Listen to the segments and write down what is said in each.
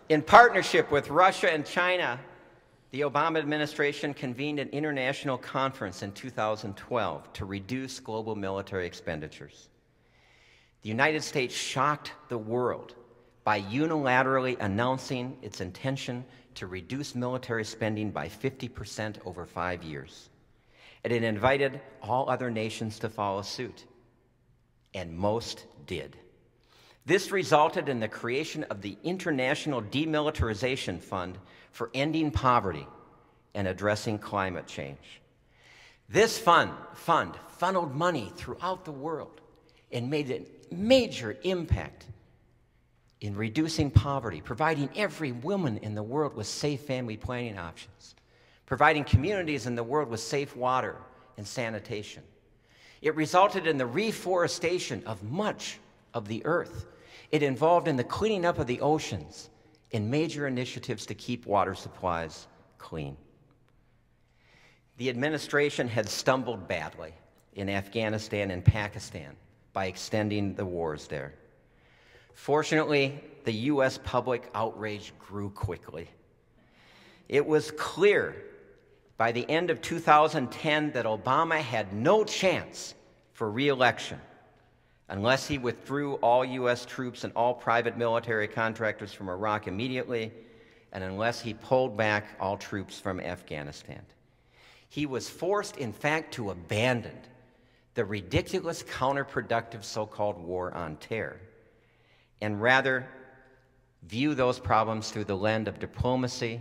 In partnership with Russia and China, the Obama administration convened an international conference in 2012 to reduce global military expenditures. The United States shocked the world by unilaterally announcing its intention to reduce military spending by 50% over 5 years. And it invited all other nations to follow suit, and most did. This resulted in the creation of the International Demilitarization Fund for ending poverty and addressing climate change. This fund funneled money throughout the world and made a major impact in reducing poverty, providing every woman in the world with safe family planning options, providing communities in the world with safe water and sanitation. It resulted in the reforestation of much of the earth. It involved in the cleaning up of the oceans and major initiatives to keep water supplies clean. The administration had stumbled badly in Afghanistan and Pakistan by extending the wars there. Fortunately, the U.S. public outrage grew quickly. It was clear by the end of 2010 that Obama had no chance for re-election unless he withdrew all U.S. troops and all private military contractors from Iraq immediately, and unless he pulled back all troops from Afghanistan. He was forced, in fact, to abandon the ridiculous, counterproductive so-called war on terror, and rather view those problems through the lens of diplomacy,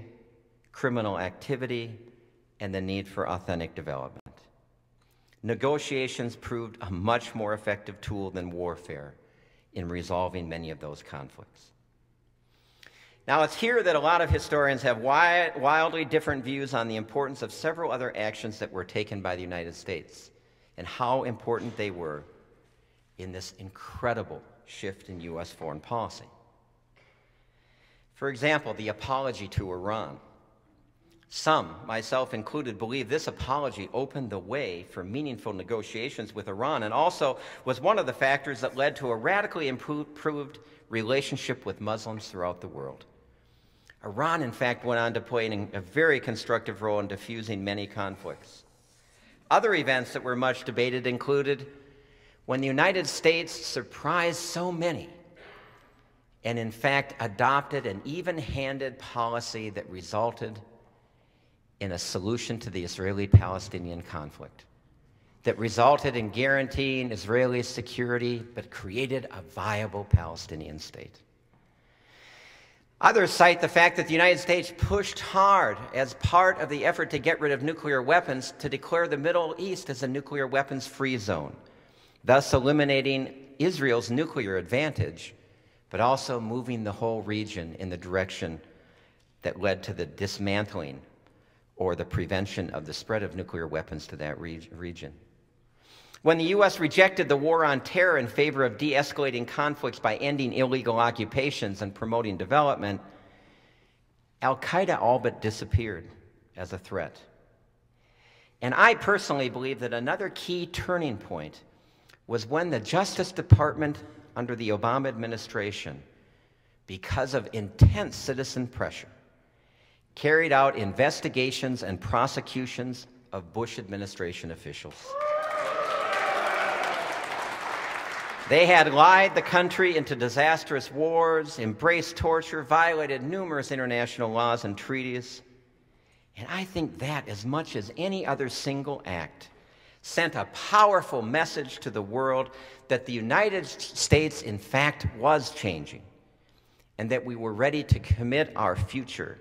criminal activity, and the need for authentic development. Negotiations proved a much more effective tool than warfare in resolving many of those conflicts. Now, it's here that a lot of historians have wildly different views on the importance of several other actions that were taken by the United States and how important they were in this incredible shift in U.S. foreign policy. For example, the apology to Iran. Some, myself included, believe this apology opened the way for meaningful negotiations with Iran and also was one of the factors that led to a radically improved relationship with Muslims throughout the world. Iran, in fact, went on to play a very constructive role in diffusing many conflicts. Other events that were much debated included when the United States surprised so many and, in fact, adopted an even-handed policy that resulted in a solution to the Israeli-Palestinian conflict, that resulted in guaranteeing Israeli security but created a viable Palestinian state. Others cite the fact that the United States pushed hard as part of the effort to get rid of nuclear weapons to declare the Middle East as a nuclear weapons-free zone, thus eliminating Israel's nuclear advantage, but also moving the whole region in the direction that led to the dismantling or the prevention of the spread of nuclear weapons to that region. When the U.S. rejected the war on terror in favor of de-escalating conflicts by ending illegal occupations and promoting development, Al-Qaeda all but disappeared as a threat. And I personally believe that another key turning point was when the Justice Department under the Obama administration, because of intense citizen pressure, carried out investigations and prosecutions of Bush administration officials. They had lied the country into disastrous wars, embraced torture, violated numerous international laws and treaties. And I think that, as much as any other single act, sent a powerful message to the world that the United States, in fact, was changing, and that we were ready to commit our future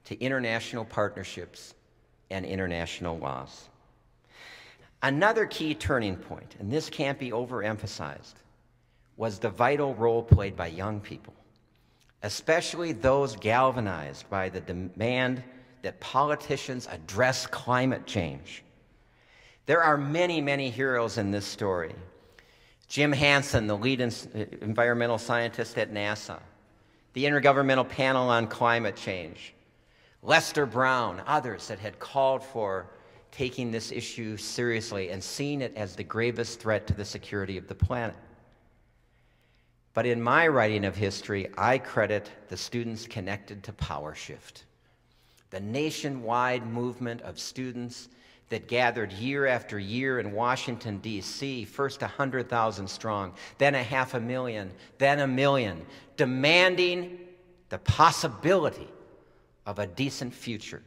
to international partnerships and international laws. Another key turning point, and this can't be overemphasized, was the vital role played by young people, especially those galvanized by the demand that politicians address climate change. There are many, many heroes in this story. Jim Hansen, the lead environmental scientist at NASA, the Intergovernmental Panel on Climate Change, Lester Brown, others that had called for taking this issue seriously and seeing it as the gravest threat to the security of the planet. But in my writing of history, I credit the students connected to Power Shift, the nationwide movement of students that gathered year after year in Washington, D.C., first 100,000 strong, then 500,000, then 1 million, demanding the possibility of a decent future.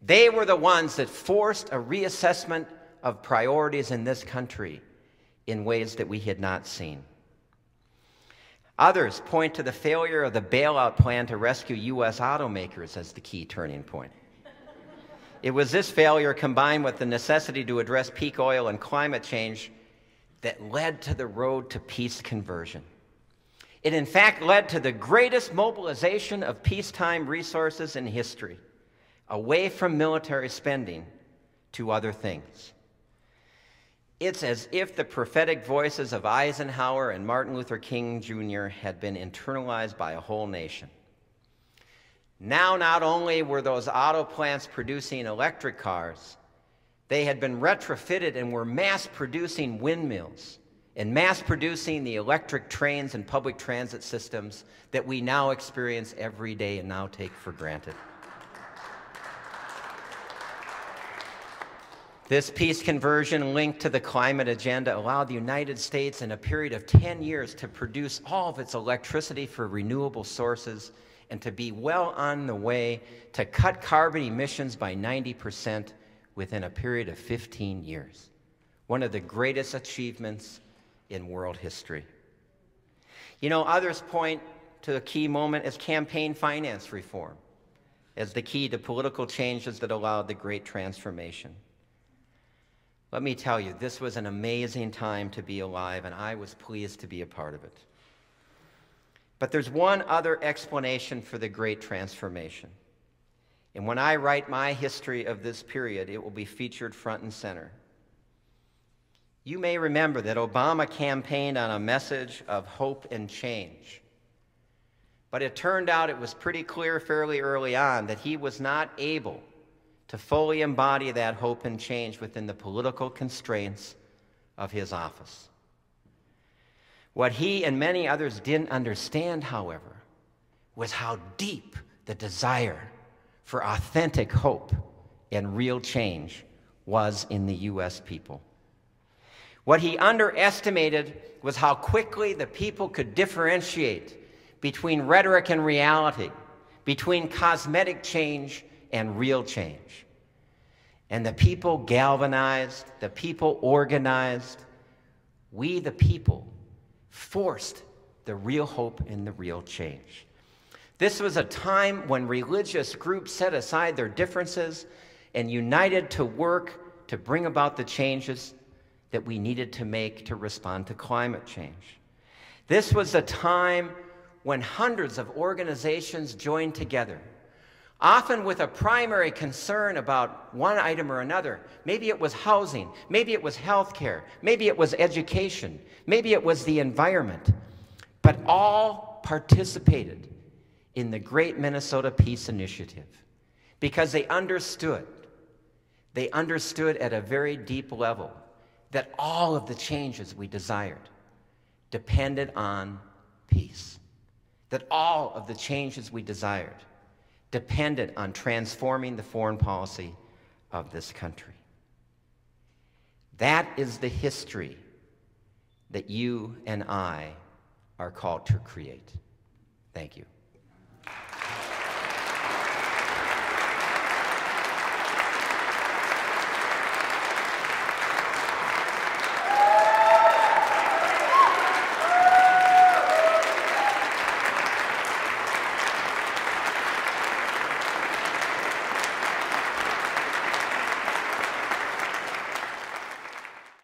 They were the ones that forced a reassessment of priorities in this country in ways that we had not seen. Others point to the failure of the bailout plan to rescue U.S. automakers as the key turning point. It was this failure combined with the necessity to address peak oil and climate change that led to the road to peace conversion. It in fact led to the greatest mobilization of peacetime resources in history, away from military spending to other things. It's as if the prophetic voices of Eisenhower and Martin Luther King Jr. had been internalized by a whole nation. Now, not only were those auto plants producing electric cars, they had been retrofitted and were mass-producing windmills and mass-producing the electric trains and public transit systems that we now experience every day and now take for granted. This peace conversion linked to the climate agenda allowed the United States in a period of 10 years to produce all of its electricity for renewable sources and to be well on the way to cut carbon emissions by 90% within a period of 15 years. One of the greatest achievements in world history. You know, others point to a key moment as campaign finance reform as the key to political changes that allowed the great transformation. Let me tell you, this was an amazing time to be alive, and I was pleased to be a part of it. But there's one other explanation for the great transformation. And when I write my history of this period, it will be featured front and center. You may remember that Obama campaigned on a message of hope and change. But it turned out it was pretty clear fairly early on that he was not able to fully embody that hope and change within the political constraints of his office. What he and many others didn't understand, however, was how deep the desire for authentic hope and real change was in the U.S. people. What he underestimated was how quickly the people could differentiate between rhetoric and reality, between cosmetic change and real change. And the people galvanized, the people organized, we the people forced the real hope and the real change. This was a time when religious groups set aside their differences and united to work to bring about the changes that we needed to make to respond to climate change. This was a time when hundreds of organizations joined together, often with a primary concern about one item or another. Maybe it was housing, maybe it was healthcare, maybe it was education, maybe it was the environment, but all participated in the Great Minnesota Peace Initiative because they understood at a very deep level that all of the changes we desired depended on peace, that all of the changes we desired depended on transforming the foreign policy of this country. That is the history that you and I are called to create. Thank you.